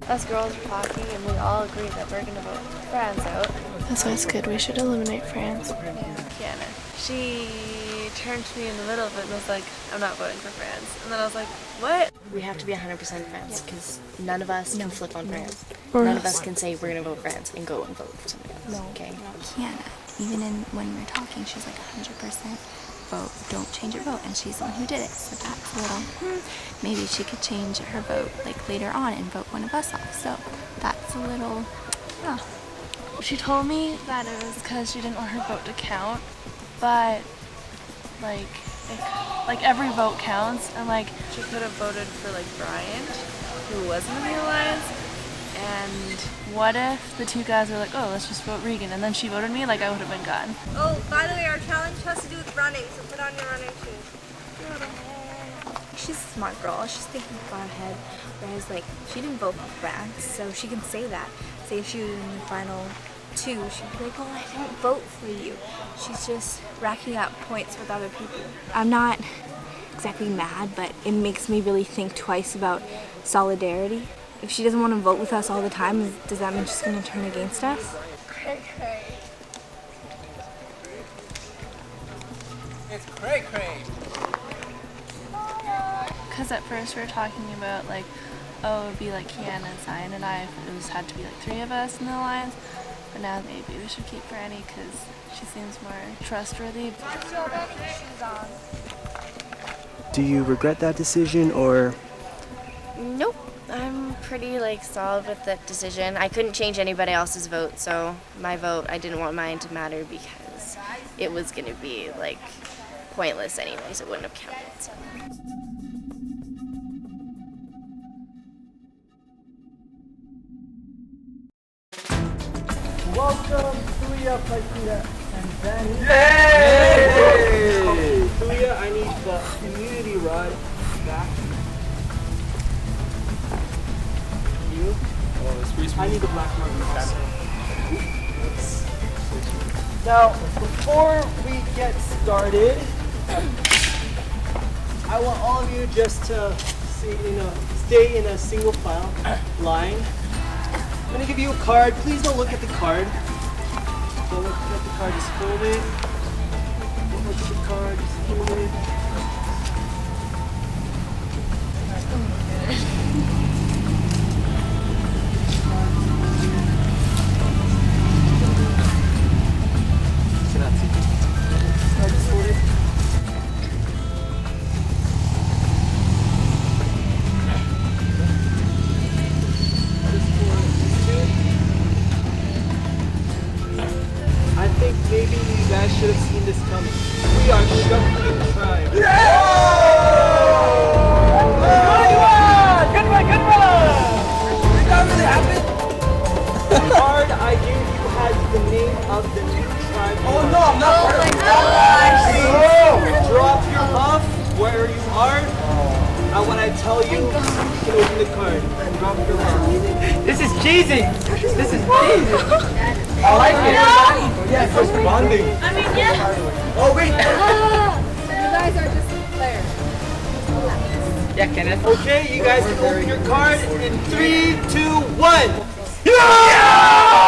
Us girls were talking and we all agreed that we're gonna vote France out. That's good. We should eliminate France. Kiana. She turned to me in the middle of it and was like, I'm not voting for France. And then I was like, what? We have to be 100% France because none of us can flip on France. Or None of else. us can say we're going to vote France and go and vote for somebody else. Okay? Kiana, even when we were talking, she's like 100% vote, don't change your vote, and she's the one who did it. So that's a little, maybe she could change her vote like later on and vote one of us off. So that's a little, yeah. She told me that it was because she didn't want her vote to count, but like every vote counts, and like she could have voted for like Bryant, who wasn't in the alliance. And what if the two guys were like, oh, let's just vote Regan, and then she voted me, like I would have been gone. Oh, by the way, our challenge has to do with running, so put on your running shoes. She's a smart girl. She's thinking far ahead. Whereas, like, she didn't vote for France, so she can say that. Say if she was in the final two, she'd be like, "Oh, I didn't vote for you." She's just racking up points with other people. I'm not exactly mad, but it makes me really think twice about solidarity. If she doesn't want to vote with us all the time, does that mean she's going to turn against us? It's cray cray. Because at first we were talking about like, oh, it would be like Kiana, Zion, and I if it was had to be like three of us in the alliance. But now maybe we should keep Franny because she seems more trustworthy. Do you regret that decision or? Nope. I'm pretty solid with that decision. I couldn't change anybody else's vote, so my vote, I didn't want mine to matter because it was going to be pointless anyways. It wouldn't have counted. So. Welcome, Tuya, Paikita, and Danny. Yay! Tuya, I need the immunity rod back. You? Oh, I need the black marker back. Now, before we get started, I want all of you just to stay in a single file line. I'm gonna give you a card. Please don't look at the card. Don't look at the card, just hold it. Don't look at the card, just hold it. Just hold it. I think maybe you guys should have seen this coming. We are Shuffling Tribe. Yeah! Good one! Good one! Did that really happen? The card I gave you has the name of the new tribe. Oh no, I'm not part of it. Drop your muff where you are. And when I tell you, you can open the card. Drop your muff. This is cheesy! This is cheesy! I like it. Yeah, it's just bonding. I mean, yeah. Oh wait. You guys are just players. Yeah, Kenneth. Okay, you guys can open your card in 3, 2, 1. Yeah!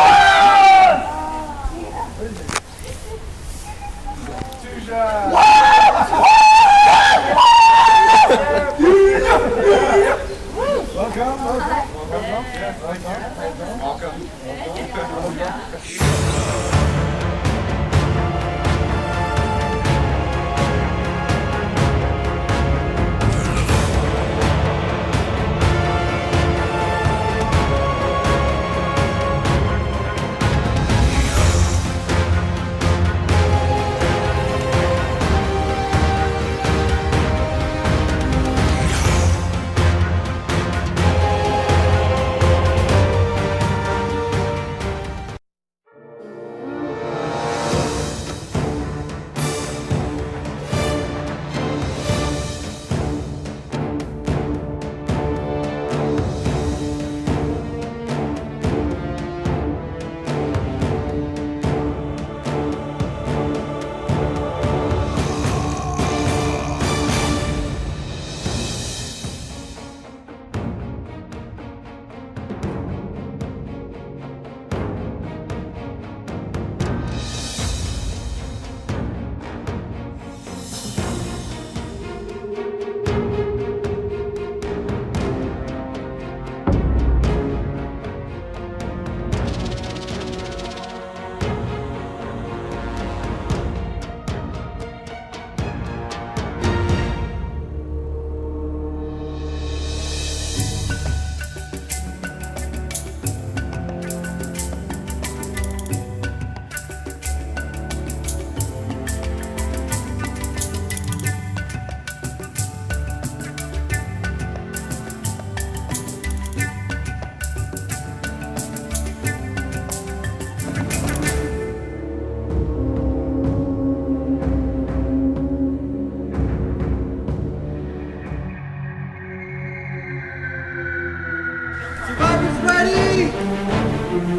ready?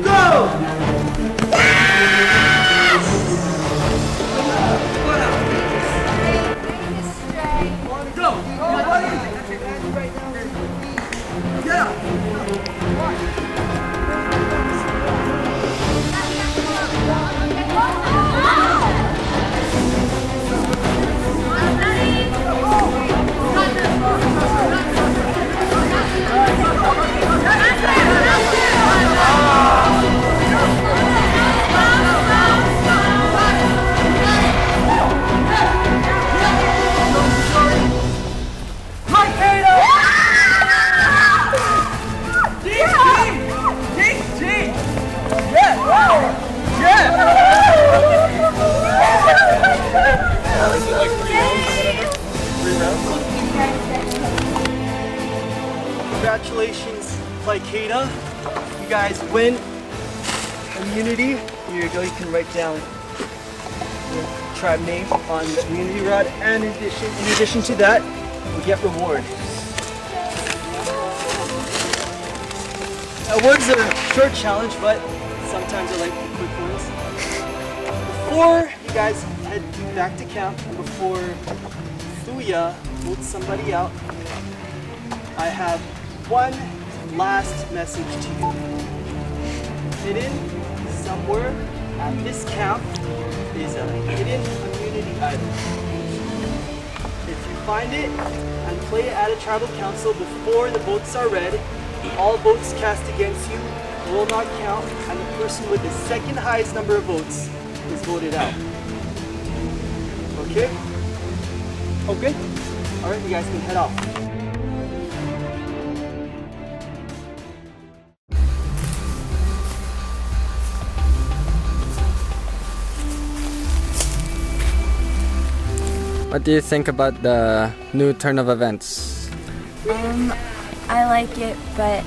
Go! Congratulations, Playkeda. You guys win immunity. Here you go, you can write down your tribe name on the immunity rod, and in addition to that, we get reward. Awards are a short challenge, but sometimes I like the quick ones. Before you guys head back to camp, and before Fuya votes somebody out, I have one last message to you. Hidden somewhere at this camp is a hidden immunity item. If you find it and play it at a tribal council before the votes are read, all votes cast against you will not count, and the person with the second highest number of votes is voted out. Okay? Okay? Alright, you guys can head off. What do you think about the new turn of events? I like it, but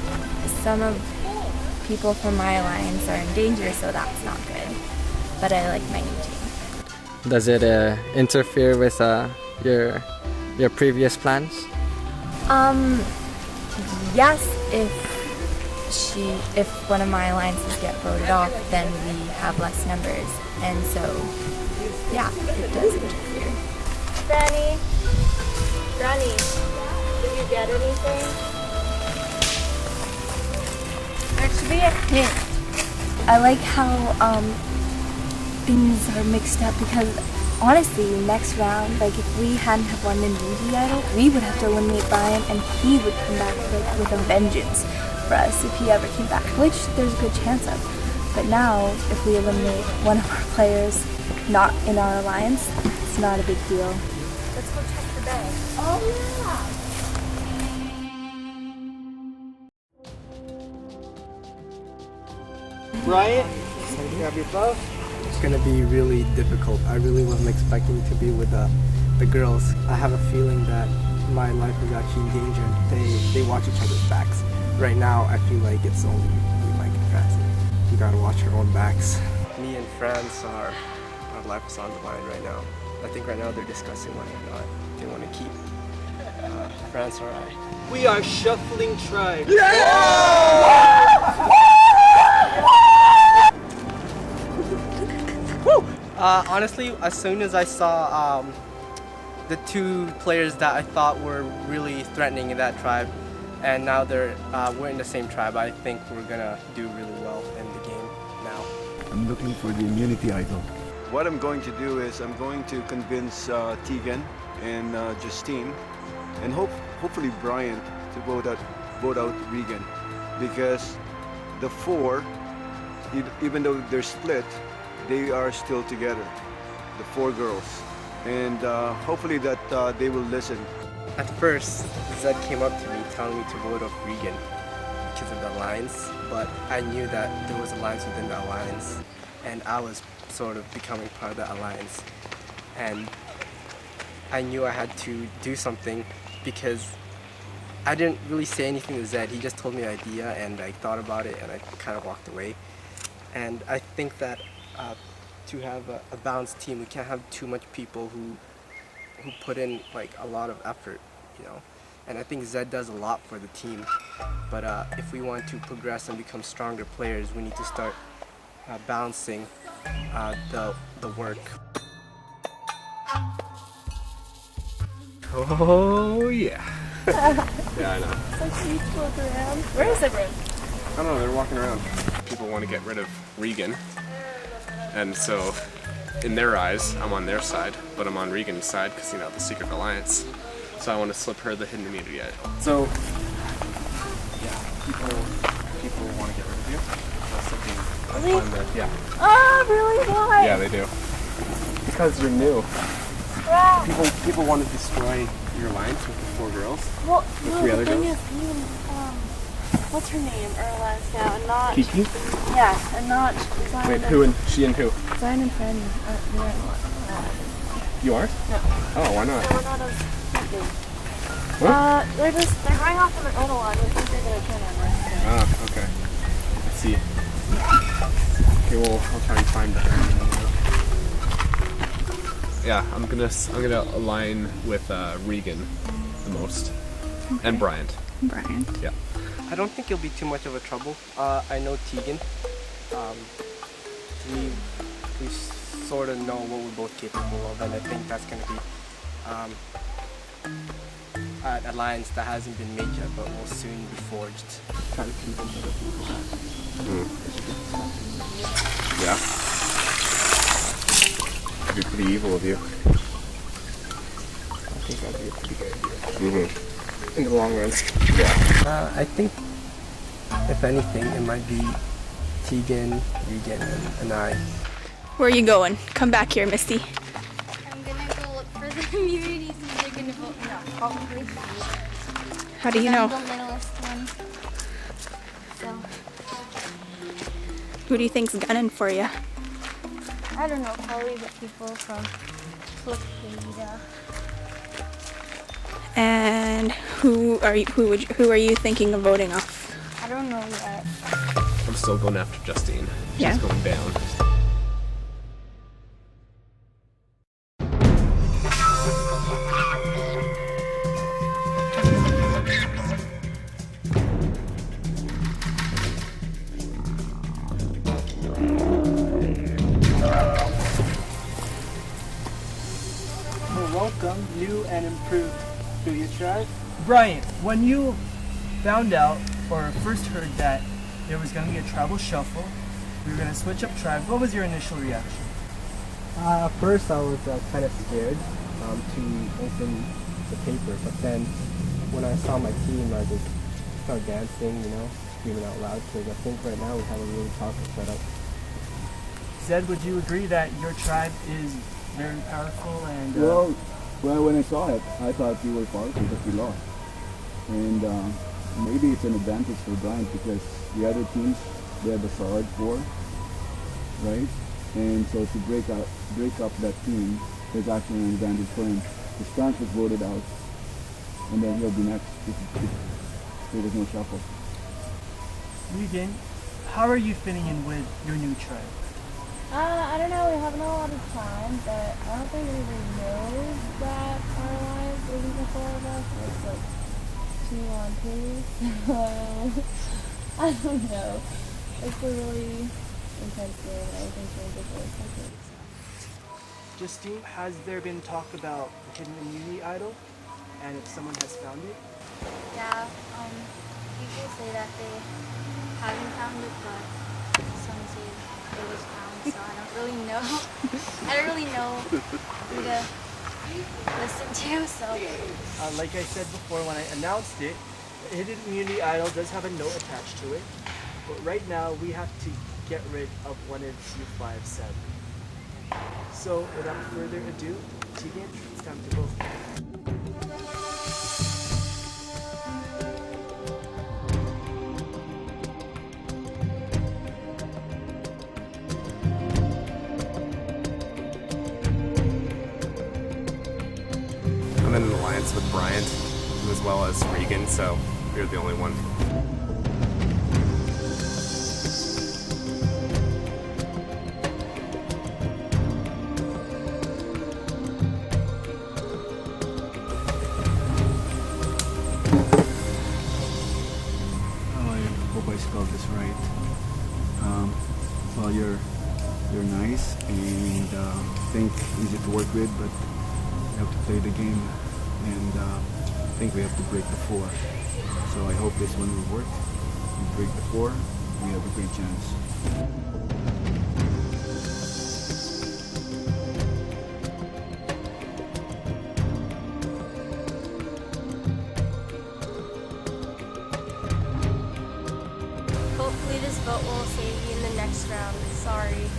some of people from my alliance are in danger, so that's not good. But I like my new team. Does it interfere with your previous plans? Yes, if one of my alliances get voted off, then we have less numbers, and so yeah, it does interfere. Granny, did you get anything? There should be a hint. I like how things are mixed up because honestly, next round, like if we hadn't have won the immunity idol, we would have to eliminate Brian, and he would come back with a vengeance for us if he ever came back, which there's a good chance of. But now, if we eliminate one of our players not in our alliance, it's not a big deal. Let's go check the bag. Oh yeah. Brian, grab your bow. It's gonna be really difficult. I really wasn't expecting to be with the girls. I have a feeling that my life is actually in danger. They watch each other's backs. Right now, I feel like it's only me, Mike, and Francie. We gotta watch our own backs. Me and Franz our life is on the line right now. I think right now they're discussing whether or not they want to keep Franz or I. We are shuffling tribes. Honestly, as soon as I saw the two players that I thought were really threatening in that tribe, and now we're in the same tribe, I think we're gonna do really well in the game now. I'm looking for the immunity idol. What I'm going to do is I'm going to convince Tegan and Justine, and hopefully Brian to vote out Regan, because the four, even though they're split, they are still together, the four girls, and hopefully that they will listen. At first, Zed came up to me telling me to vote off Regan because of the alliance, but I knew that there was alliance within the alliance, and I was sort of becoming part of the alliance, and I knew I had to do something because I didn't really say anything to Zed. He just told me an idea, and I thought about it, and I kind of walked away. And I think that to have a balanced team, we can't have too much people who put in like a lot of effort, you know. And I think Zed does a lot for the team. But if we want to progress and become stronger players, we need to start balancing the work. Oh yeah. Yeah, I know. Such a huge look around. Where is everyone? I don't know, they're walking around. People want to get rid of Regan. And so, in their eyes, I'm on their side, but I'm on Regan's side because, you know, the Secret Alliance. So I want to slip her the hidden immunity idol. So, yeah, people want to get rid of you. That's something I find that, yeah. Oh, really? Why? Yeah, they do. Because you're new. Wow. People want to destroy your alliance with the 4 girls. Well, the no, 3 the other thing girls. is, you, what's her name? Or alliance now, and not. Kiki? Yeah, and not Zion. Wait, who and she and who? Zion and Friend. You are? No. Oh, why not? No, we're not as thinking. What? They're going off on their own a lot. We think they're gonna turn on us. Ah, okay. Let's see. Okay, well, I'll try and find that. Yeah, I'm gonna align with Regan the most, and Bryant. Bryant. Yeah. I don't think it'll be too much of a trouble. I know Tegan. We sort of know what we're both capable of, and I think that's going to be an alliance that hasn't been made yet, but will soon be forged. Try to convince other people that. Yeah. That'd be pretty evil of you. I think that'd be a pretty good idea. In the long run. Yeah. I think, if anything, it might be Tegan, Regan, and I. Where are you going? Come back here, Misty. I'm gonna go look for the immunities and they're gonna vote me off. Probably. How do you know? I'm the littlest one. So, Who do you think's gunning for you? I don't know, probably the people from Florida. And who are you thinking of voting off? I don't know yet. I'm still going after Justine. She's Yeah. going down. Welcome, new and improved to your tribe. Brian, when you found out or first heard that there was going to be a tribal shuffle, we were going to switch up tribes, what was your initial reaction? At first I was kind of scared to open the paper, but then when I saw my team, I just started dancing, you know, screaming out loud, because I think right now we have a really powerful setup. Zed, would you agree that your tribe is very powerful and... Well, when I saw it, I thought we were powerful, but we lost. And maybe it's an advantage for Bryant because the other teams, they have a solid 4, right? And so to break up that team is actually an advantage for him. The Stance was voted out, and then he'll be next if there was no shuffle. Regan, how are you fitting in with your new tribe? I don't know, we haven't a lot of time, but I don't think anybody knows that our alliance isn't the 4 of us. It's like 2 on 2. So, I don't know. It's a really intense game and everything's really ridiculous, I think. Justine, has there been talk about the hidden immunity idol? And if someone has found it? Yeah, people say that they haven't found it, but some say it was found, so I don't really know. I don't really know who to listen to, so. Like I said before when I announced it, the hidden immunity idol does have a note attached to it. But right now, we have to get rid of 1 of 257. So, without further ado, Tegan, it's time to vote. I'm in an alliance with Bryant as well as Regan, so you're the only one. spelled this right. Well, you're nice and think easy to work with, but you have to play the game, and I think we have to break the 4. So I hope this one will work. We break the 4, we have a great chance. Hopefully this vote will save you in the next round. Sorry.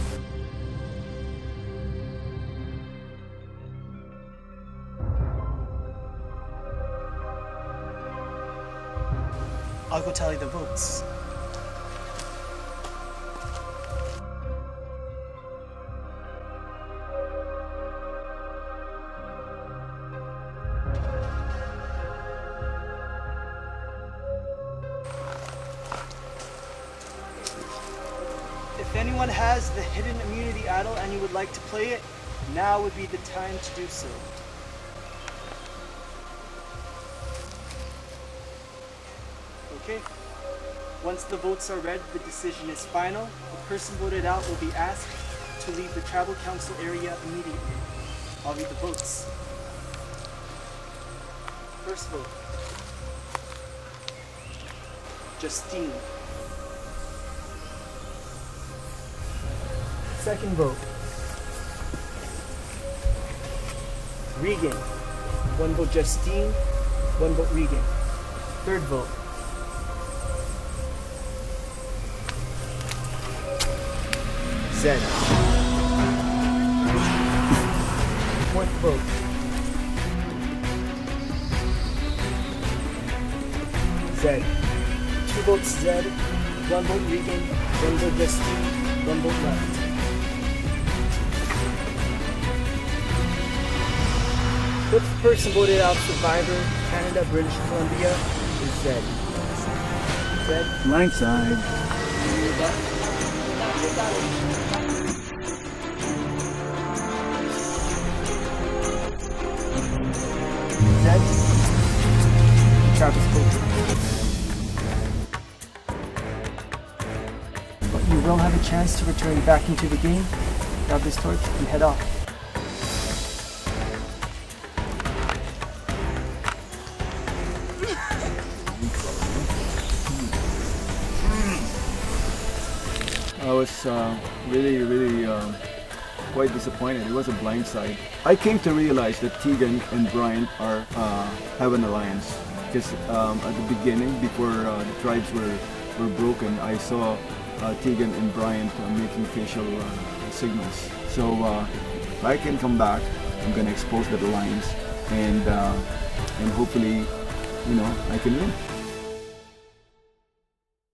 I'll go tally the votes. If anyone has the hidden immunity idol and you would like to play it, now would be the time to do so. Okay. Once the votes are read, the decision is final. The person voted out will be asked to leave the tribal council area immediately. I'll read the votes. First vote. Justine. Second vote. Regan. 1 vote Justine, 1 vote Regan. Third vote. Zed. Fourth vote. Zed. 2 votes Zed, 1 vote Regan, 1 vote Justine, 1 vote left. Fifth person voted out Survivor, Canada, British Columbia is Zed. Zed. Blindside. Zed. Travis Coulter. But you will have a chance to return back into the game, grab this torch, and head off. I was really quite disappointed. It was a blindside. I came to realize that Tegan and Bryant are have an alliance because at the beginning, before the tribes were broken, I saw Tegan and Bryant making facial signals. So if I can come back, I'm gonna expose that alliance and hopefully, I can win.